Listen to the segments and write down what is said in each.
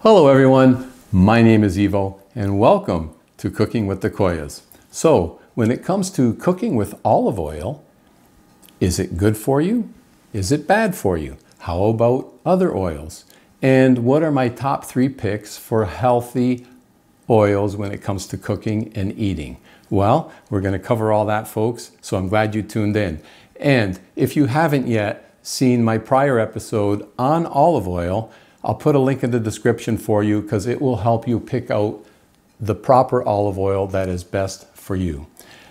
Hello everyone, my name is Ivo and welcome to Cooking with the Koyas. So when it comes to cooking with olive oil, is it good for you? Is it bad for you? How about other oils? And what are my top 3 picks for healthy oils when it comes to cooking and eating? Well, we're going to cover all that, folks, so I'm glad you tuned in. And if you haven't yet seen my prior episode on olive oil, I'll put a link in the description for you because it will help you pick out the proper olive oil that is best for you.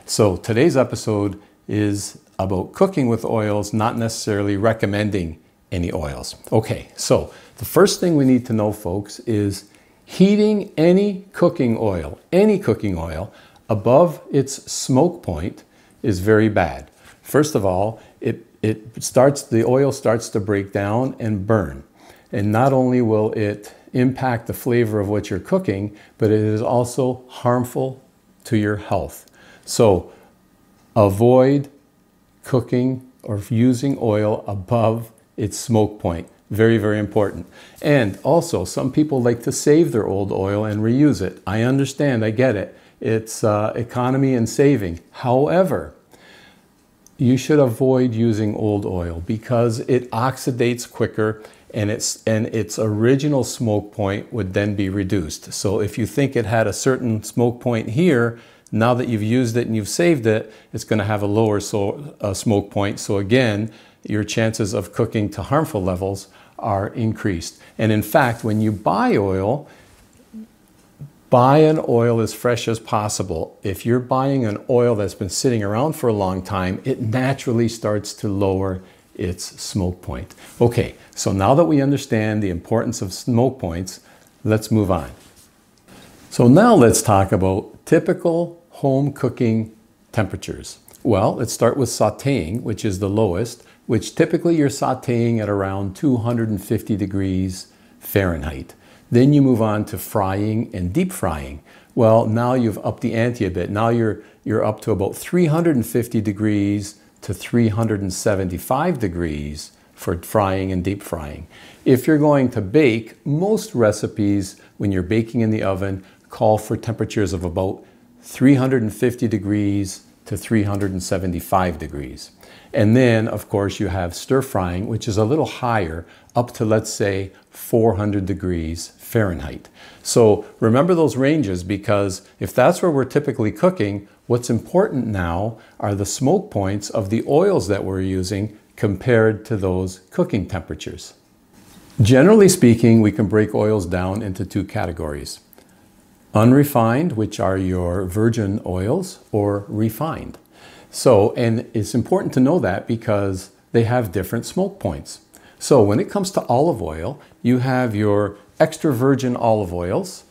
So today's episode is about cooking with oils, not necessarily recommending any oils. Okay, so the first thing we need to know, folks, is heating any cooking oil above its smoke point is very bad. First of all, the oil starts to break down and burn. And not only will it impact the flavor of what you're cooking, but it is also harmful to your health. So avoid cooking or using oil above its smoke point. Very, very important. And also, some people like to save their old oil and reuse it. I understand, I get it. It's economy and saving. However, you should avoid using old oil because it oxidates quicker and its original smoke point would then be reduced. So if you think it had a certain smoke point here, now that you've used it and you've saved it, it's going to have a lower smoke point. So again, your chances of cooking to harmful levels are increased. And in fact, when you buy oil, buy an oil as fresh as possible. If you're buying an oil that's been sitting around for a long time, it naturally starts to lower its smoke point. Okay, so now that we understand the importance of smoke points, let's move on. So now let's talk about typical home cooking temperatures. Well, let's start with sautéing, which is the lowest, which typically you're sautéing at around 250 degrees Fahrenheit. Then you move on to frying and deep frying. Well, now you've upped the ante a bit. Now you're up to about 350 degrees to 375 degrees for frying and deep frying. If you're going to bake, most recipes when you're baking in the oven call for temperatures of about 350 degrees to 375 degrees. And then, of course, you have stir frying, which is a little higher, up to, let's say, 400 degrees Fahrenheit. So remember those ranges, because if that's where we're typically cooking, what's important now are the smoke points of the oils that we're using compared to those cooking temperatures. Generally speaking, we can break oils down into 2 categories. Unrefined, which are your virgin oils, or refined. So, and it's important to know that because they have different smoke points. So when it comes to olive oil, you have your extra virgin olive oils,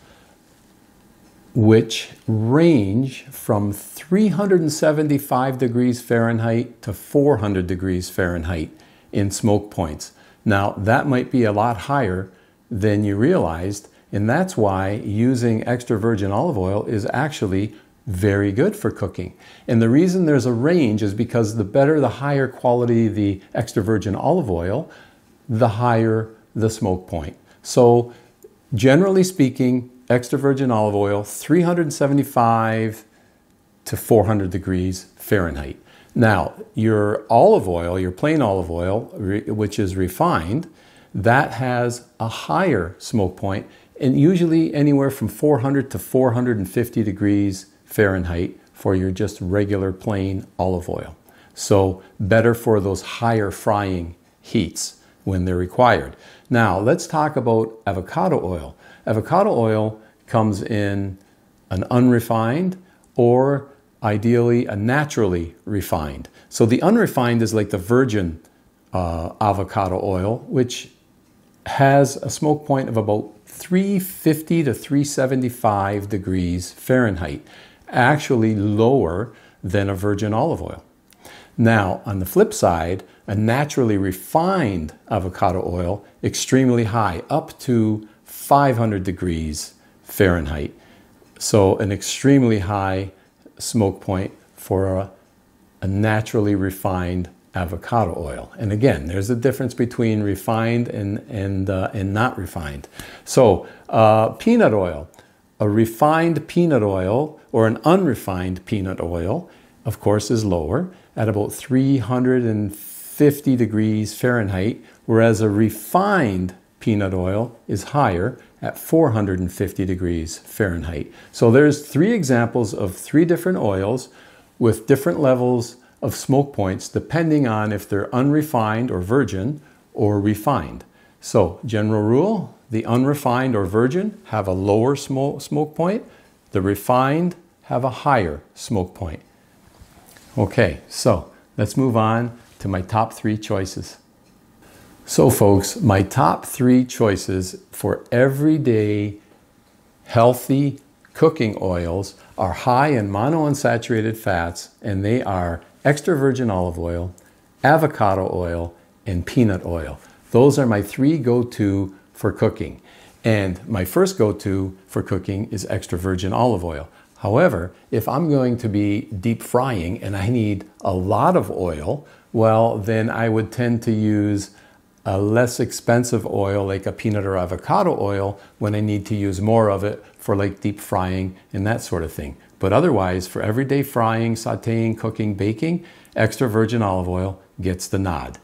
which range from 375 degrees Fahrenheit to 400 degrees Fahrenheit in smoke points. Now, that might be a lot higher than you realized, and that's why using extra virgin olive oil is actually very good for cooking. And the reason there's a range is because the higher quality the extra virgin olive oil, the higher the smoke point. So generally speaking, extra virgin olive oil, 375 to 400 degrees Fahrenheit. Now, your olive oil, your plain olive oil, which is refined, that has a higher smoke point, and usually anywhere from 400 to 450 degrees Fahrenheit for your just regular plain olive oil. So better for those higher frying heats when they're required. Now let's talk about avocado oil. Avocado oil comes in an unrefined or ideally a naturally refined. So the unrefined is like the virgin avocado oil, which has a smoke point of about 350 to 375 degrees Fahrenheit, actually lower than a virgin olive oil. Now, on the flip side, a naturally refined avocado oil, extremely high, up to 500 degrees Fahrenheit. So an extremely high smoke point for a naturally refined avocado oil. And again, there's a difference between refined and not refined. So peanut oil, a refined peanut oil or an unrefined peanut oil, of course, is lower at about 350 degrees Fahrenheit, whereas a refined peanut oil is higher at 450 degrees Fahrenheit. So there's 3 examples of 3 different oils with different levels of smoke points depending on if they're unrefined or virgin or refined. So general rule, the unrefined or virgin have a lower smoke point. The refined have a higher smoke point. Okay, so let's move on to my top 3 choices. So folks, my top 3 choices for everyday healthy cooking oils are high in monounsaturated fats, and they are extra virgin olive oil, avocado oil, and peanut oil. Those are my 3 go-to for cooking. And my first go-to for cooking is extra virgin olive oil. However, if I'm going to be deep frying and I need a lot of oil, well, then I would tend to use a less expensive oil like a peanut or avocado oil when I need to use more of it for like deep frying and that sort of thing. But otherwise, for everyday frying, sauteing, cooking, baking, extra virgin olive oil gets the nod.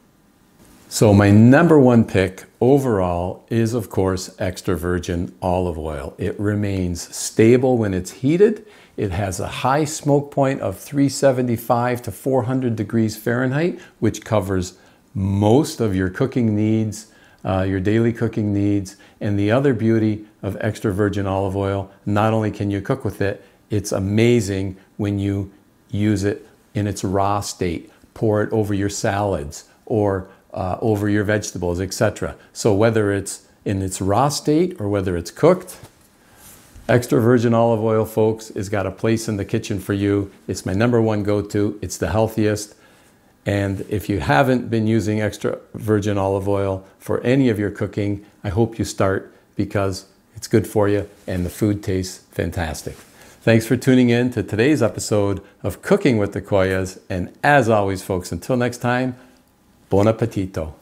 So my number 1 pick overall is, of course, extra virgin olive oil. It remains stable when it's heated. It has a high smoke point of 375 to 400 degrees Fahrenheit, which covers most of your cooking needs, your daily cooking needs. And the other beauty of extra virgin olive oil, not only can you cook with it, it's amazing when you use it in its raw state. Pour it over your salads or over your vegetables, etc. So whether it's in its raw state or whether it's cooked, extra virgin olive oil, folks, has got a place in the kitchen for you. It's my number 1 go-to. It's the healthiest. And if you haven't been using extra virgin olive oil for any of your cooking, I hope you start, because it's good for you and the food tastes fantastic. Thanks for tuning in to today's episode of Cooking with the Koyas. And as always, folks, until next time, buon appetito.